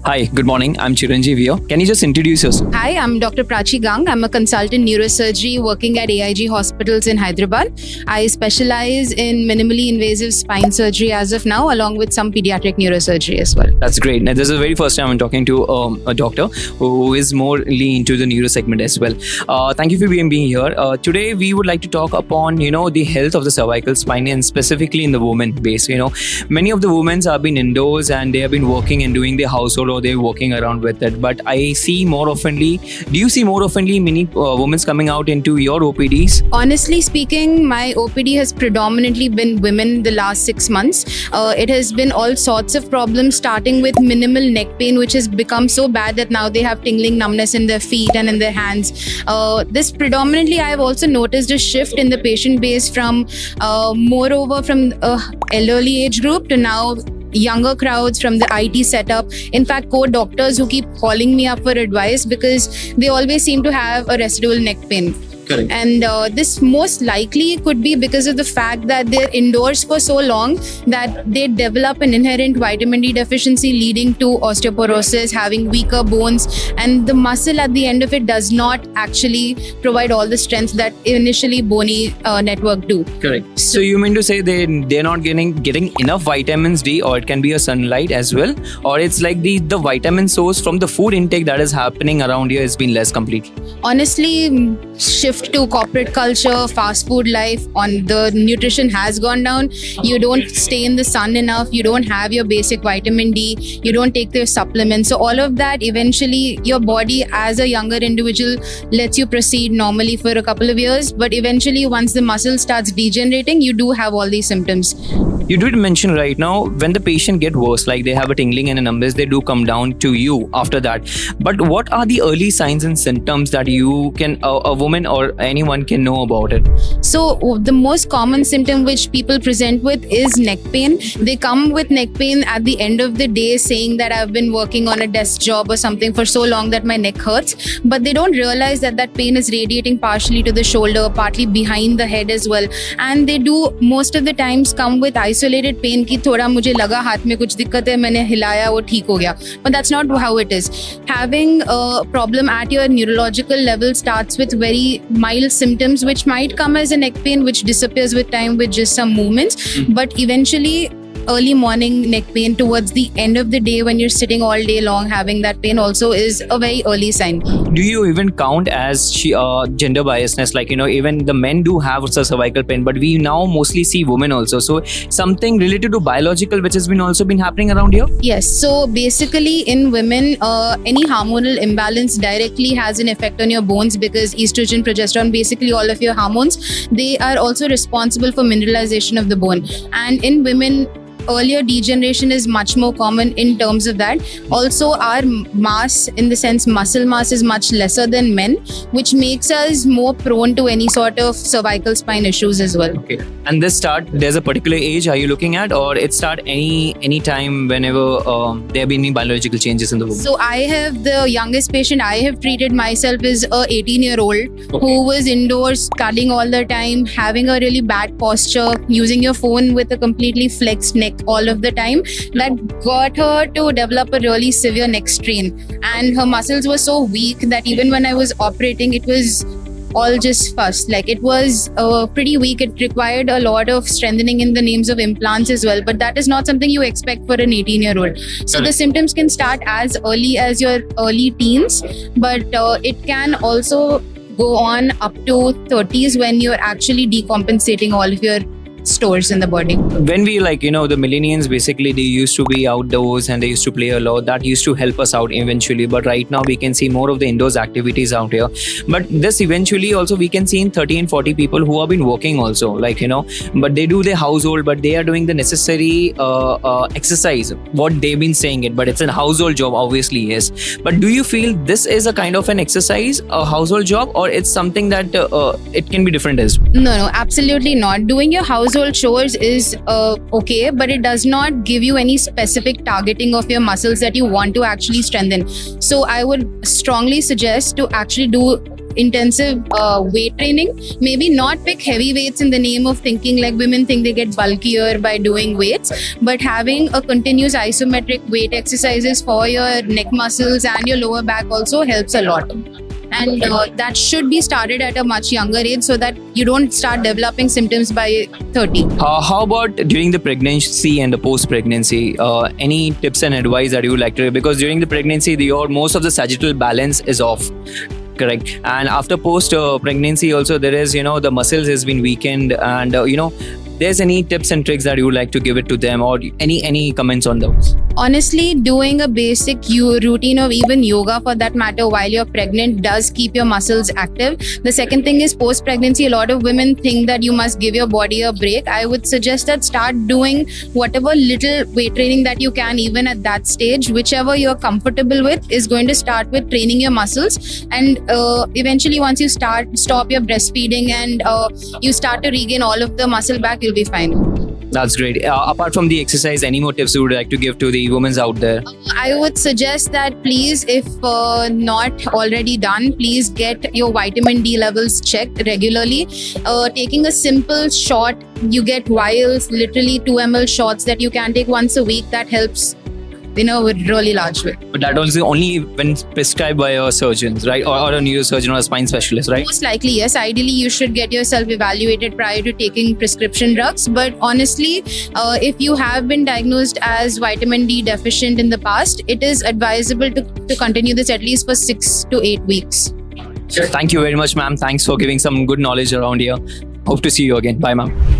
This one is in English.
Hi, good morning. I'm Chiranjeev here. Can you just introduce yourself? Hi, I'm Dr. Prachi Gang. I'm a consultant neurosurgery working at AIG hospitals in Hyderabad. I specialize in minimally invasive spine surgery as of now, along with some pediatric neurosurgery as well. That's great. Now, this is the very first time I'm talking to a doctor who is morely into the neuro segment as well. Thank you for being here. Today, we would like to talk upon, the health of the cervical spine and specifically in the woman base. Many of the women have been indoors and they have been working and doing their household or they're working around with it. But I see more oftenly, do you see more oftenly many women coming out into your OPDs? Honestly speaking, my OPD has predominantly been women the last 6 months. It has been all sorts of problems, starting with minimal neck pain, which has become so bad that now they have tingling numbness in their feet and in their hands. This predominantly, I have also noticed a shift in the patient base from moreover from elderly age group to now younger crowds from the IT setup. In fact, core doctors who keep calling me up for advice because they always seem to have a residual neck pain. Correct. And this most likely could be because of the fact that they're indoors for so long that they develop an inherent vitamin D deficiency, leading to osteoporosis, having weaker bones, and the muscle at the end of it does not actually provide all the strength that initially bony network do. Correct. So you mean to say they're not getting enough vitamins D, or it can be a sunlight as well, or it's like the vitamin source from the food intake that is happening around here has been less completely? Honestly, shift to corporate culture, fast food life, on the nutrition has gone down. You don't stay in the sun enough, you don't have your basic vitamin D, you don't take their supplements. So all of that, eventually your body as a younger individual lets you proceed normally for a couple of years, but eventually once the muscle starts degenerating, you do have all these symptoms. You did mention right now when the patient get worse, like they have a tingling and a numbness, they do come down to you after that. But what are the early signs and symptoms that you can, a woman or anyone can know about it? So the most common symptom which people present with is neck pain. They come with neck pain at the end of the day saying that I've been working on a desk job or something for so long that my neck hurts, but they don't realize that that pain is radiating partially to the shoulder, partly behind the head as well. And they do most of the times come with isolated pain ki thoda mujhe laga haath mein kuch dikkat hai, maine hilaya, wo theek ho gaya. But that's not how it is. Having a problem at your neurological level starts with very mild symptoms which might come as a neck pain which disappears with time with just some movements, but eventually early morning neck pain towards the end of the day when you're sitting all day long having that pain also is a very early sign. Do you even count as gender biasness? Like, even the men do have cervical pain, but we now mostly see women also. So something related to biological which has been also been happening around here? Yes, so basically in women, any hormonal imbalance directly has an effect on your bones because estrogen, progesterone, basically all of your hormones, they are also responsible for mineralization of the bone. And in women, earlier degeneration is much more common in terms of that. Also, our mass, in the sense muscle mass, is much lesser than men, which makes us more prone to any sort of cervical spine issues as well. Okay. And there's a particular age are you looking at, or it start any time whenever there have been any biological changes in the womb? So I have the youngest patient I have treated myself is a 18-year-old who was indoors studying all the time, having a really bad posture, using your phone with a completely flexed neck all of the time. That got her to develop a really severe neck strain, and her muscles were so weak that even when I was operating, it was all just fuss. Like, it was pretty weak. It required a lot of strengthening in the names of implants as well, but that is not something you expect for an 18-year-old. So the symptoms can start as early as your early teens, but it can also go on up to 30s when you're actually decompensating all of your stores in the body. When we the millennials, basically they used to be outdoors and they used to play a lot. That used to help us out eventually, but right now we can see more of the indoors activities out here. But this eventually also we can see in 30 and 40 people who have been working also, but they do their household, but they are doing the necessary exercise, what they've been saying it, but it's a household job, obviously, yes. But do you feel this is a kind of an exercise, a household job, or it's something that it can be different as well? No, absolutely not. Doing your household chores is okay, but it does not give you any specific targeting of your muscles that you want to actually strengthen. So I would strongly suggest to actually do intensive weight training. Maybe not pick heavy weights in the name of thinking like women think they get bulkier by doing weights, but having a continuous isometric weight exercises for your neck muscles and your lower back also helps a lot. And that should be started at a much younger age so that you don't start developing symptoms by 30. How about during the pregnancy and the post-pregnancy? Any tips and advice that you would like to? Because during the pregnancy, most of the sagittal balance is off. Correct. And after post-pregnancy, also there is, the muscles has been weakened, and there's any tips and tricks that you would like to give it to them, or any comments on those? Honestly, doing a basic routine of even yoga for that matter while you're pregnant does keep your muscles active. The second thing is post-pregnancy, a lot of women think that you must give your body a break. I would suggest that start doing whatever little weight training that you can even at that stage. Whichever you're comfortable with is going to start with training your muscles, and eventually once you stop your breastfeeding and you start to regain all of the muscle back, you'll be fine. That's great. Apart from the exercise, any more tips you would like to give to the women out there? I would suggest that please, if not already done, please get your vitamin D levels checked regularly. Taking a simple shot, you get vials, literally 2 ml shots that you can take once a week. That helps in a really large way. But that also only when prescribed by a surgeon, right? Or a neurosurgeon or a spine specialist, right? Most likely, yes. Ideally, you should get yourself evaluated prior to taking prescription drugs. But honestly, if you have been diagnosed as vitamin D deficient in the past, it is advisable to continue this at least for 6 to 8 weeks. Thank you very much, ma'am. Thanks for giving some good knowledge around here. Hope to see you again. Bye, ma'am.